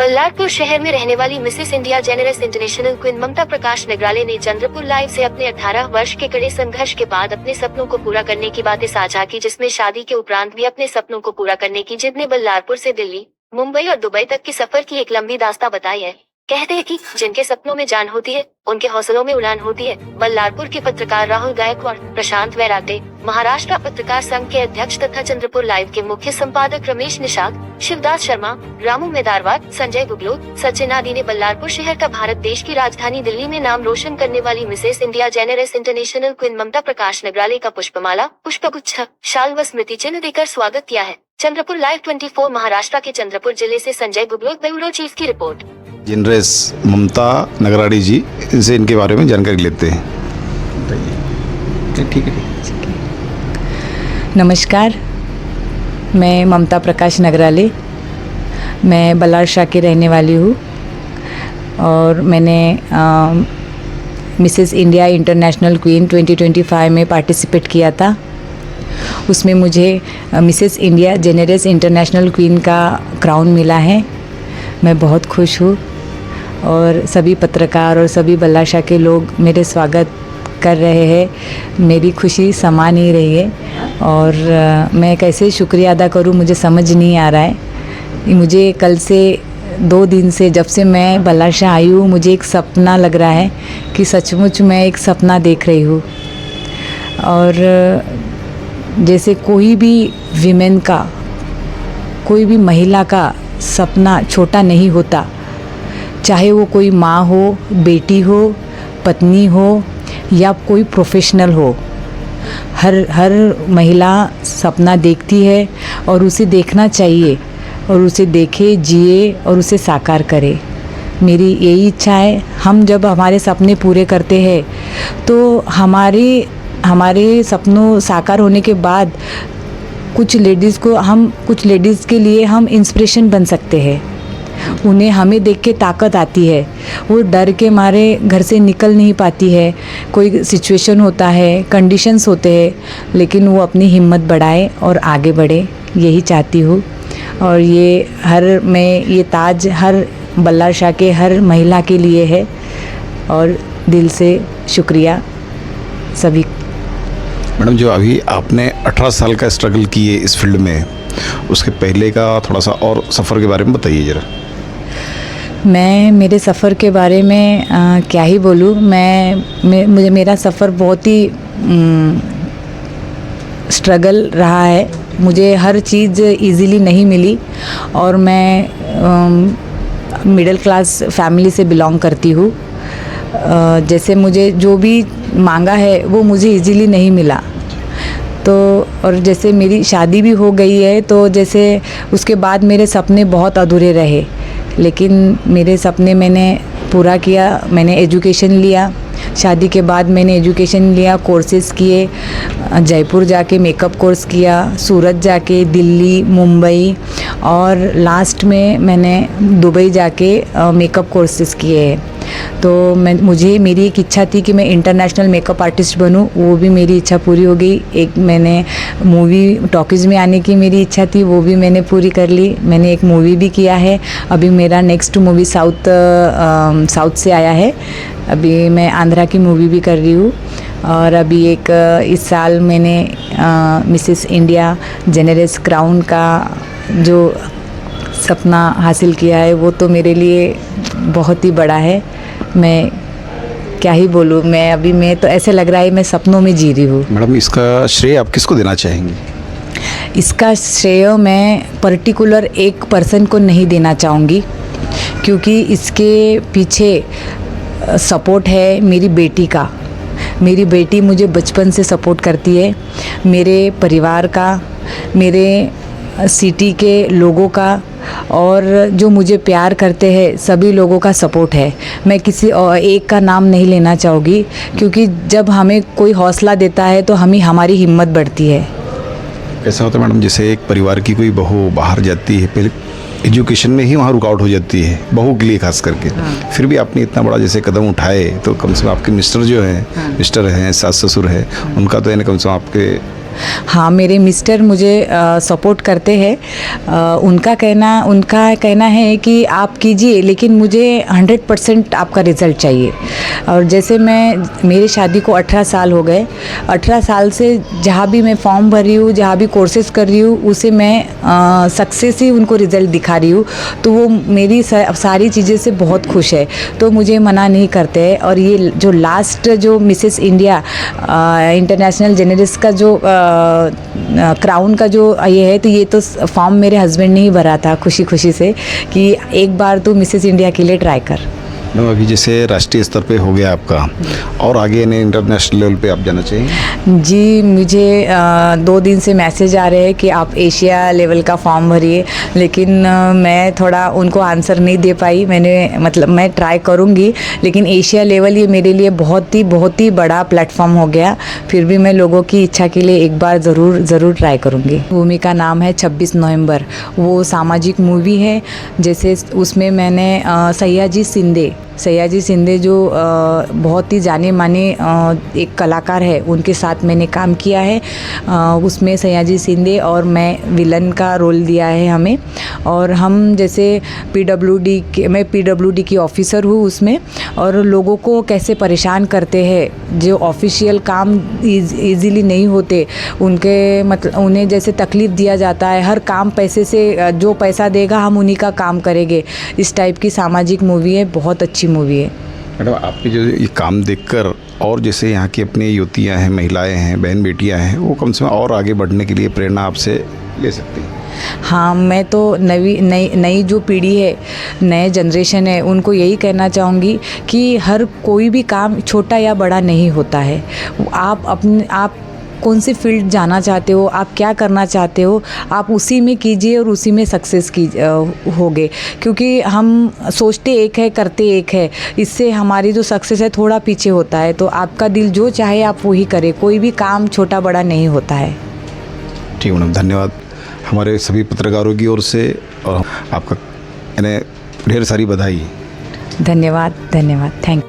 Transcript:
बल्लारपुर शहर में रहने वाली Mrs India generous international queen ममता प्रकाश नगराले ने चंद्रपुर लाइव से अपने 18 वर्ष के कड़े संघर्ष के बाद अपने सपनों को पूरा करने की बातें साझा की, जिसमें शादी के उपरांत भी अपने सपनों को पूरा करने की जिद ने बल्लारपुर से दिल्ली, मुंबई और दुबई तक के सफर की एक लंबी दास्तां बताई है। कहते हैं कि जिनके सपनों में जान होती है उनके हौसलों में उड़ान होती है। बल्लारपुर के पत्रकार राहुल गायकवाड़, प्रशांत वैराटे, महाराष्ट्र पत्रकार संघ के अध्यक्ष तथा चंद्रपुर लाइव के मुख्य संपादक रमेश निषाद, शिवदास शर्मा, रामू मेदारवार, संजय गुगलोत, सचिन आदि ने बल्लारपुर शहर का भारत देश की राजधानी दिल्ली में नाम रोशन करने वाली Mrs India generous international queen ममता प्रकाश नगराले का पुष्पमाला, पुष्पगुच्छ, शाल व स्मृति चिन्ह देकर स्वागत किया है। चंद्रपुर लाइव 24 महाराष्ट्र के चंद्रपुर जिले से संजय गुगलोत, ब्यूरो चीफ की रिपोर्ट। जेनरेस ममता नगराड़ी जी, इनसे इनके बारे में जानकारी लेते हैं। ठीक है। नमस्कार, मैं ममता प्रकाश नगराले, मैं बल्लारशाह की रहने वाली हूँ और मैंने मिसेस इंडिया इंटरनेशनल क्वीन 2025 में पार्टिसिपेट किया था। उसमें मुझे Mrs India generous international queen का क्राउन मिला है। मैं बहुत खुश हूँ और सभी पत्रकार और सभी बल्लारशाह के लोग मेरे स्वागत कर रहे हैं। मेरी खुशी समा नहीं रही है और मैं कैसे शुक्रिया अदा करूँ मुझे समझ नहीं आ रहा है। मुझे कल से 2 दिन से जब से मैं बल्लारशाह आई हूँ मुझे एक सपना लग रहा है कि सचमुच मैं एक सपना देख रही हूँ। और जैसे कोई भी विमेन का, कोई भी महिला का सपना छोटा नहीं होता, चाहे वो कोई माँ हो, बेटी हो, पत्नी हो या कोई प्रोफेशनल हो। हर महिला सपना देखती है और उसे देखना चाहिए और उसे देखे, जिए और उसे साकार करे। मेरी यही इच्छा है। हम जब हमारे सपने पूरे करते हैं तो हमारे सपनों साकार होने के बाद कुछ लेडीज़ के लिए हम इंस्पिरेशन बन सकते हैं। उन्हें हमें देख के ताकत आती है। वो डर के मारे घर से निकल नहीं पाती है। कोई सिचुएशन होता है, कंडीशंस होते हैं, लेकिन वो अपनी हिम्मत बढ़ाए और आगे बढ़े, यही चाहती हूँ। और ये ताज हर बल्लारशाह के हर महिला के लिए है और दिल से शुक्रिया सभी। मैडम, जो अभी आपने 18 साल का स्ट्रगल किए इस फील्ड में, उसके पहले का थोड़ा सा और सफ़र के बारे में बताइए ज़रा। मैं मेरे सफ़र के बारे में क्या ही बोलूँ। मुझे मेरा सफ़र बहुत ही स्ट्रगल रहा है। मुझे हर चीज़ इजीली नहीं मिली और मैं मिडिल क्लास फैमिली से बिलोंग करती हूँ। जैसे मुझे जो भी मांगा है वो मुझे इजीली नहीं मिला। तो और जैसे मेरी शादी भी हो गई है तो जैसे उसके बाद मेरे सपने बहुत अधूरे रहे, लेकिन मेरे सपने मैंने पूरा किया। मैंने एजुकेशन लिया, शादी के बाद मैंने एजुकेशन लिया, कोर्सेज़ किए। जयपुर जाके मेकअप कोर्स किया, सूरत जाके, दिल्ली, मुंबई और लास्ट में मैंने दुबई जाके मेकअप कोर्सेज़ किए हैं। तो मेरी एक इच्छा थी कि मैं इंटरनेशनल मेकअप आर्टिस्ट बनूं, वो भी मेरी इच्छा पूरी हो गई। एक मैंने मूवी टॉकीज़ में आने की मेरी इच्छा थी, वो भी मैंने पूरी कर ली। मैंने एक मूवी भी किया है। अभी मेरा नेक्स्ट मूवी साउथ से आया है। अभी मैं आंध्रा की मूवी भी कर रही हूँ। और अभी इस साल मैंने मिसेस इंडिया जेनेरस क्राउन का जो सपना हासिल किया है वो तो मेरे लिए बहुत ही बड़ा है। मैं क्या ही बोलूँ। मैं तो ऐसे लग रहा है मैं सपनों में जी रही हूँ। मैडम, इसका श्रेय आप किसको देना चाहेंगी? इसका श्रेय मैं पर्टिकुलर एक पर्सन को नहीं देना चाहूँगी, क्योंकि इसके पीछे सपोर्ट है मेरी बेटी का। मेरी बेटी मुझे बचपन से सपोर्ट करती है। मेरे परिवार का, मेरे सिटी के लोगों का और जो मुझे प्यार करते हैं सभी लोगों का सपोर्ट है। मैं किसी एक का नाम नहीं लेना चाहूँगी, क्योंकि जब हमें कोई हौसला देता है तो हमारी हिम्मत बढ़ती है। ऐसा होता है मैडम, जैसे एक परिवार की कोई बहू बाहर जाती है, पहले एजुकेशन में ही वहाँ रुकावट हो जाती है, बहू के लिए खास करके। फिर भी आपने इतना बड़ा जैसे कदम उठाए तो कम से कम आपके मिस्टर जो हैं, मिस्टर हैं, सास ससुर हैं, उनका तो यानी कम से कम आपके हाँ, मेरे मिस्टर मुझे सपोर्ट करते हैं। उनका कहना है कि आप कीजिए, लेकिन मुझे 100% आपका रिज़ल्ट चाहिए। और जैसे मेरी शादी को 18 साल हो गए। 18 साल से जहाँ भी मैं फॉर्म भर रही हूँ, जहाँ भी कोर्सेज़ कर रही हूँ, उसे मैं सक्सेस ही उनको रिज़ल्ट दिखा रही हूँ। तो वो मेरी सारी चीज़ें से बहुत खुश है, तो मुझे मना नहीं करते हैं। और ये जो लास्ट जो मिसेस इंडिया इंटरनेशनल जेनरस का जो क्राउन का जो ये है, तो ये तो फॉर्म मेरे हस्बैंड ने ही भरा था खुशी खुशी से कि एक बार तो मिसेस इंडिया के लिए ट्राई कर। मैम अभी जैसे राष्ट्रीय स्तर पे हो गया आपका, और आगे ने इंटरनेशनल लेवल पे आप जाना चाहिए? जी, मुझे 2 दिन से मैसेज आ रहे हैं कि आप एशिया लेवल का फॉर्म भरिए, लेकिन मैं थोड़ा उनको आंसर नहीं दे पाई। मैं ट्राई करूँगी, लेकिन एशिया लेवल ये मेरे लिए बहुत ही बड़ा प्लेटफॉर्म हो गया। फिर भी मैं लोगों की इच्छा के लिए एक बार ज़रूर ट्राई करूँगी। मूवी का नाम है 26 नवंबर। वो सामाजिक मूवी है। जैसे उसमें मैंने सयाजी शिंदे जो बहुत ही जाने माने एक कलाकार है, उनके साथ मैंने काम किया है। उसमें सयाजी शिंदे और मैं विलन का रोल दिया है हमें। और हम जैसे मैं पीडब्ल्यूडी की ऑफ़िसर हूँ उसमें, और लोगों को कैसे परेशान करते हैं, जो ऑफिशियल काम इजीली नहीं होते, उन्हें जैसे तकलीफ़ दिया जाता है। हर काम पैसे से, जो पैसा देगा हम उन्हीं का काम करेंगे, इस टाइप की सामाजिक मूवी है। बहुत अच्छी मूवी है। मैडम आपके जो ये काम देखकर और जैसे यहाँ की अपनी युवतियाँ हैं, महिलाएं हैं, बहन बेटियाँ हैं, वो कम से कम और आगे बढ़ने के लिए प्रेरणा आपसे ले सकती हैं? हाँ, मैं तो नई जो पीढ़ी है, नए जनरेशन है, उनको यही कहना चाहूँगी कि हर कोई भी काम छोटा या बड़ा नहीं होता है। आप कौन सी फील्ड जाना चाहते हो, आप क्या करना चाहते हो, आप उसी में कीजिए और उसी में सक्सेस होगे। क्योंकि हम सोचते एक है, करते एक है, इससे हमारी जो सक्सेस है थोड़ा पीछे होता है। तो आपका दिल जो चाहे आप वही करें, कोई भी काम छोटा बड़ा नहीं होता है। ठीक मैडम, धन्यवाद हमारे सभी पत्रकारों की ओर से, और आपका ढेर सारी बधाई। धन्यवाद, थैंक यू।